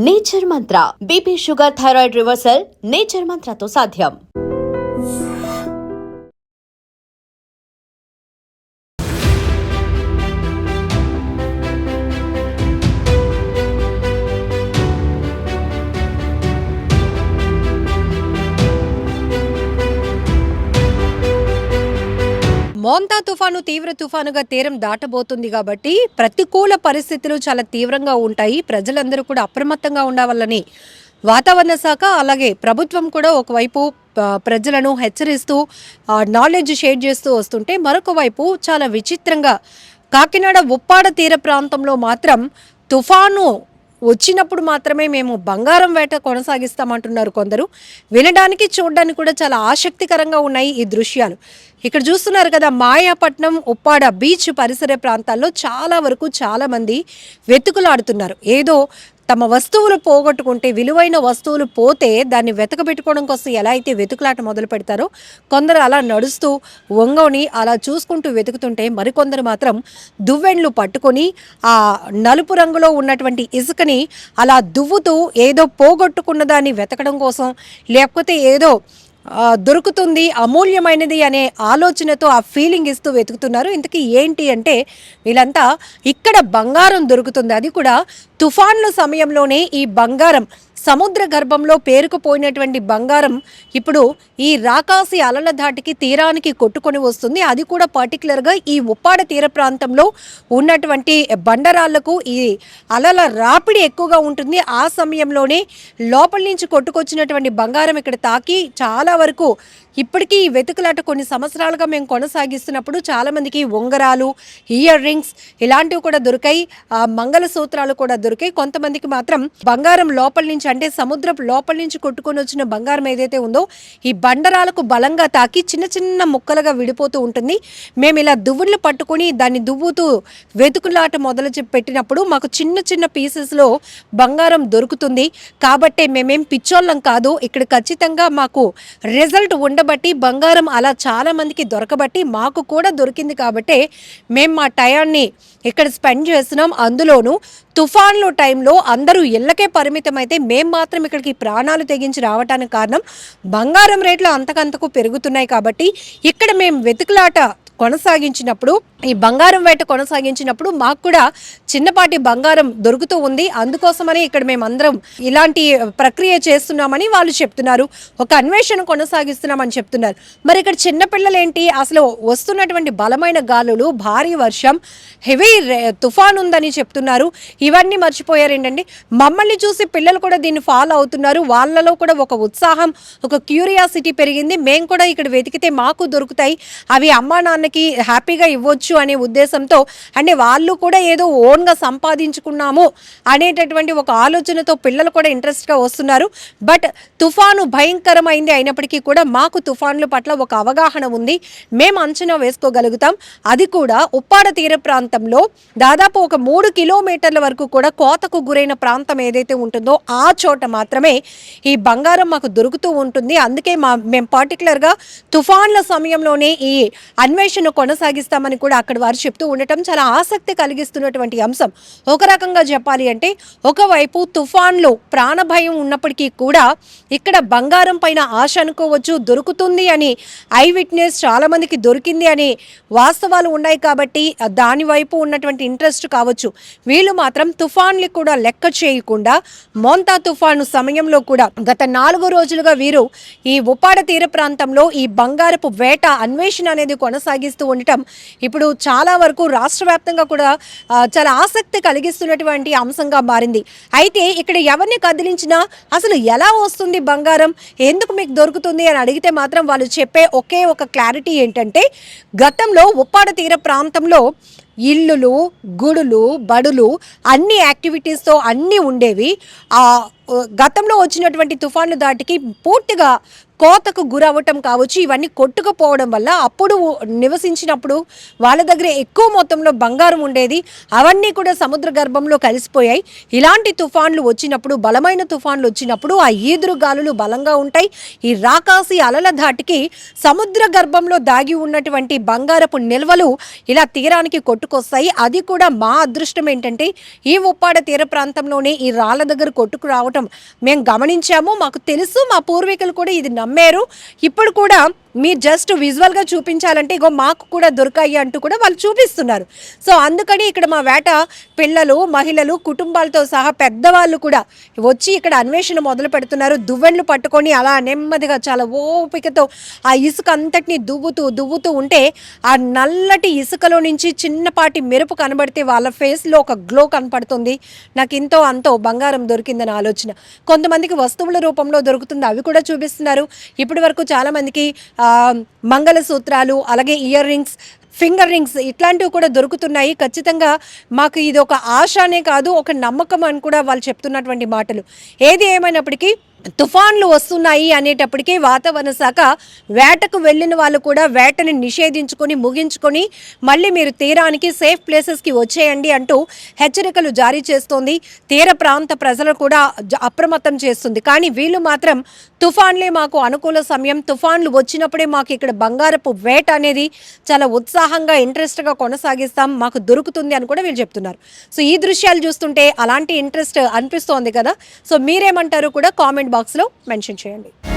Nature Mantra BP sugar thyroid reversal nature మంత్రతో సాధ్యం. మోంతా తుఫాను తీవ్ర తుఫానుగా తీరం దాటబోతుంది కాబట్టి ప్రతికూల పరిస్థితులు చాలా తీవ్రంగా ఉంటాయి. ప్రజలందరూ కూడా అప్రమత్తంగా ఉండవాలని వాతావరణ శాఖ అలాగే ప్రభుత్వం కూడా ఒకవైపు ప్రజలను హెచ్చరిస్తూ నాలెడ్జ్ షేర్ చేస్తూ వస్తుంటే, మరొక వైపు చాలా విచిత్రంగా కాకినాడ ఉప్పాడ తీర ప్రాంతంలో మాత్రం తుఫాను వచ్చినప్పుడు మాత్రమే మేము బంగారం వేట కొనసాగిస్తామంటున్నారు కొందరు. వినడానికి చూడడానికి కూడా చాలా ఆసక్తికరంగా ఉన్నాయి ఈ దృశ్యాలు. ఇక్కడ చూస్తున్నారు కదా, మాయాపట్నం ఉప్పాడ బీచ్ పరిసర ప్రాంతాల్లో చాలా వరకు చాలామంది వెతుకులాడుతున్నారు. ఏదో తమ వస్తువులు పోగొట్టుకుంటే, విలువైన వస్తువులు పోతే దాన్ని వెతకబెట్టుకోవడం కోసం ఎలా అయితే వెతుకులాట మొదలు పెడతారో, కొందరు అలా నడుస్తూ వంగోని అలా చూసుకుంటూ వెతుకుతుంటే, మరికొందరు మాత్రం దువ్వెండ్లు పట్టుకొని ఆ నలుపు రంగులో ఉన్నటువంటి ఇసుకని అలా దువ్వుతూ ఏదో పోగొట్టుకున్న దాన్ని వెతకడం కోసం, లేకపోతే ఏదో దొరుకుతుంది అమూల్యమైనది అనే ఆలోచనతో ఆ ఫీలింగ్ ఇస్తూ వెతుకుతున్నారు. ఇంతకీ ఏంటి అంటే, వీళ్ళంతా ఇక్కడ బంగారం దొరుకుతుంది, అది కూడా తుఫాన్ల సమయంలోనే ఈ బంగారం సముద్ర గర్భంలో పేరుకుపోయినటువంటి బంగారం ఇప్పుడు ఈ రాకాసి అలల ధాటికి తీరానికి కొట్టుకొని వస్తుంది. అది కూడా పర్టికులర్గా ఈ ఉప్పాడ తీర ప్రాంతంలో ఉన్నటువంటి బండరాళ్లకు ఈ అలల రాపిడి ఎక్కువగా ఉంటుంది. ఆ సమయంలోనే లోపల నుంచి కొట్టుకొచ్చినటువంటి బంగారం ఇక్కడ తాకి చాలా వరకు ఇప్పటికీ ఈ వెతుకులాట కొన్ని సంవత్సరాలుగా మేము కొనసాగిస్తున్నప్పుడు చాలామందికి ఉంగరాలు, ఇయర్ రింగ్స్ ఇలాంటివి కూడా దొరికాయి, మంగళసూత్రాలు కూడా దొరికాయి. కొంతమందికి మాత్రం బంగారం లోపల నుంచి, అంటే సముద్రపు లోపల నుంచి కొట్టుకొని వచ్చిన బంగారం ఏదైతే ఉందో ఈ బండరాలకు బలంగా తాకి చిన్న చిన్న ముక్కలుగా విడిపోతూ ఉంటుంది. మేము ఇలా దువ్వులు పట్టుకొని దాన్ని దువ్వుతూ వెతుకులాట మొదలు పెట్టినప్పుడు మాకు చిన్న చిన్న పీసెస్లో బంగారం దొరుకుతుంది. కాబట్టి మేమేం పిచ్చోళ్ళం కాదు, ఇక్కడ ఖచ్చితంగా మాకు రిజల్ట్ ఉండబట్టి బంగారం అలా చాలా మందికి దొరకబట్టి మాకు కూడా దొరికింది. కాబట్టి మేము మా టయాన్ని ఇక్కడ స్పెండ్ చేస్తున్నాం. అందులోనూ తుఫాన్లు టైంలో అందరూ ఇళ్ళకే పరిమితం అయితే మేము మాత్రం ఇక్కడికి ప్రాణాలు తెగించి రావడానికి కారణం బంగారం రేట్లు అంతకంతకు పెరుగుతున్నాయి. కాబట్టి ఇక్కడ మేము వెతుకులాట కొనసాగించినప్పుడు, ఈ బంగారం వేట కొనసాగించినప్పుడు మాకు కూడా చిన్నపాటి బంగారం దొరుకుతూ ఉంది. అందుకోసమని ఇక్కడ మేమందరం ఇలాంటి ప్రక్రియ చేస్తున్నామని వాళ్ళు చెప్తున్నారు. ఒక అన్వేషణ కొనసాగిస్తున్నామని చెప్తున్నారు. మరి ఇక్కడ చిన్నపిల్లలు ఏంటి, అసలు వస్తున్నటువంటి బలమైన గాలులు, భారీ వర్షం, హెవీ తుఫాన్ ఉందని చెప్తున్నారు. ఇవన్నీ మర్చిపోయారు ఏంటండి. మమ్మల్ని చూసి పిల్లలు కూడా దీన్ని ఫాలో అవుతున్నారు. వాళ్ళలో కూడా ఒక ఉత్సాహం, ఒక క్యూరియాసిటీ పెరిగింది. మేము కూడా ఇక్కడ వెతికితే మాకు దొరుకుతాయి, అవి అమ్మా నాన్నకి హ్యాపీగా ఇవ్వచ్చు అనే ఉద్దేశంతో, అంటే వాళ్ళు కూడా ఏదో ఓన్గా సంపాదించుకున్నాము అనేటటువంటి ఒక ఆలోచనతో పిల్లలు కూడా ఇంట్రెస్ట్గా వస్తున్నారు. బట్ తుఫాను భయంకరమైంది అయినప్పటికీ కూడా మాకు తుఫాన్ల పట్ల ఒక అవగాహన ఉంది, మేము అంచనా వేసుకోగలుగుతాం. అది కూడా ఉప్పాడ తీర ప్రాంతంలో దాదాపు ఒక 3 కిలోమీటర్ల వరకు కూడా కోతకు గురైన ప్రాంతం ఏదైతే ఉంటుందో ఆ చోట మాత్రమే ఈ బంగారం మాకు దొరుకుతూ ఉంటుంది. అందుకే మేము పర్టికులర్గా తుఫాన్ల సమయంలోనే ఈ అన్వేషణ కొనసాగిస్తామని కూడా అక్కడ వారు చెప్తూ ఉండటం చాలా ఆసక్తి కలిగిస్తున్నటువంటి అంశం. ఒక రకంగా చెప్పాలి అంటే, ఒకవైపు తుఫాన్లు ప్రాణభయం ఉన్నప్పటికీ కూడా ఇక్కడ బంగారం పైన ఆశ అనుకోవచ్చు, దొరుకుతుంది అని ఐ విట్నెస్ చాలా మందికి దొరికింది అని వాస్తవాలు ఉన్నాయి. కాబట్టి దాని వైపు ఉన్నటువంటి ఇంట్రెస్ట్ కావచ్చు. వీళ్ళు మాత్రం తుఫాన్లు కూడా లెక్క చేయకుండా మోంతా తుఫాను సమయంలో కూడా గత 4 రోజులుగా వీరు ఈ ఉప్పాడ తీర ప్రాంతంలో ఈ బంగారపు వేట అన్వేషణ అనేది కొనసాగిస్తూ ఉండటం ఇప్పుడు చాలా వరకు రాష్ట్ర వ్యాప్తంగా కూడా చాలా ఆసక్తి కలిగిస్తున్నటువంటి అంశంగా మారింది. అయితే ఇక్కడ ఎవరిని కదిలించినా అసలు ఎలా వస్తుంది బంగారం, ఎందుకు మీకు దొరుకుతుంది అని అడిగితే మాత్రం వాళ్ళు చెప్పే ఒకే ఒక క్లారిటీ ఏంటంటే, గతంలో ఉప్పాడ తీర ప్రాంతంలో ఇల్లులు, గుడులు, బడులు అన్ని యాక్టివిటీస్తో అన్నీ ఉండేవి. గతంలో వచ్చినటువంటి తుఫాన్లు దాటికి పూర్తిగా కోతకు గురవ్వటం కావచ్చు, ఇవన్నీ కొట్టుకుపోవడం వల్ల అప్పుడు నివసించినప్పుడు వాళ్ళ దగ్గర ఎక్కువ మొత్తంలో బంగారం ఉండేది, అవన్నీ కూడా సముద్ర గర్భంలో కలిసిపోయాయి. ఇలాంటి తుఫాన్లు వచ్చినప్పుడు, బలమైన తుఫాన్లు వచ్చినప్పుడు ఆ ఈదురు గాలులు బలంగా ఉంటాయి. ఈ రాకాసి అలల ధాటికి సముద్ర గర్భంలో దాగి ఉన్నటువంటి బంగారపు నిల్వలు ఇలా తీరానికి కొట్టుకొస్తాయి. అది కూడా మా అదృష్టం ఏంటంటే ఈ ఉప్పాడ తీర ప్రాంతంలోనే ఈ రాళ్ళ దగ్గర కొట్టుకు రావటం మేము గమనించాము, మాకు తెలుసు, మా పూర్వీకులు కూడా ఇది నమ్మారు. ఇప్పుడు కూడా మీరు జస్ట్ విజువల్గా చూపించాలంటే ఇగో మాకు కూడా దొరికాయి అంటూ కూడా వాళ్ళు చూపిస్తున్నారు. సో అందుకని ఇక్కడ మా వేట పిల్లలు, మహిళలు, కుటుంబాలతో సహా పెద్దవాళ్ళు కూడా వచ్చి ఇక్కడ అన్వేషణ మొదలు పెడుతున్నారు. దువ్వెన్లు పట్టుకొని అలా నెమ్మదిగా చాలా ఓపికతో ఆ ఇసుక అంతటిని దువ్వుతూ ఉంటే ఆ నల్లటి ఇసుకలో నుంచి చిన్నపాటి మెరుపు కనబడితే వాళ్ళ ఫేస్లో ఒక గ్లో కనపడుతుంది. నాకు ఇంతో అంతో బంగారం దొరికిందని ఆలోచన. కొంతమందికి వస్తువుల రూపంలో దొరుకుతుంది, అవి కూడా చూపిస్తున్నారు. ఇప్పటి వరకు చాలామందికి మంగళసూత్రాలు, అలాగే ఇయర్ రింగ్స్, ఫింగర్ రింగ్స్ ఇట్లాంటివి కూడా దొరుకుతున్నాయి. ఖచ్చితంగా మాకు ఇది ఒక ఆశనే కాదు, ఒక నమ్మకం అని కూడా వాళ్ళు చెప్తున్నటువంటి మాటలు. ఏది ఏమైనప్పటికీ తుఫాన్లు వస్తున్నాయి అనేటప్పటికీ వాతావరణ శాఖ వేటకు వెళ్ళిన వాళ్ళు కూడా వేటని నిషేధించుకొని ముగించుకొని మళ్ళీ మీరు తీరానికి సేఫ్ ప్లేసెస్కి వచ్చేయండి అంటూ హెచ్చరికలు జారీ చేస్తోంది. తీర ప్రాంత ప్రజలు కూడా అప్రమత్తం చేస్తుంది. కానీ వీళ్ళు మాత్రం తుఫాన్లే మాకు అనుకూల సమయం, తుఫాన్లు వచ్చినప్పుడే మాకు ఇక్కడ బంగారపు వేట అనేది చాలా ఉత్సాహంగా ఇంట్రెస్ట్గా కొనసాగిస్తాం, మాకు దొరుకుతుంది అని కూడా వీళ్ళు చెప్తున్నారు. సో ఈ దృశ్యాలు చూస్తుంటే అలాంటి ఇంట్రెస్ట్ అనిపిస్తోంది కదా. సో మీరేమంటారు కూడా కామెంట్ బాక్స్లో మెన్షన్ చేయండి.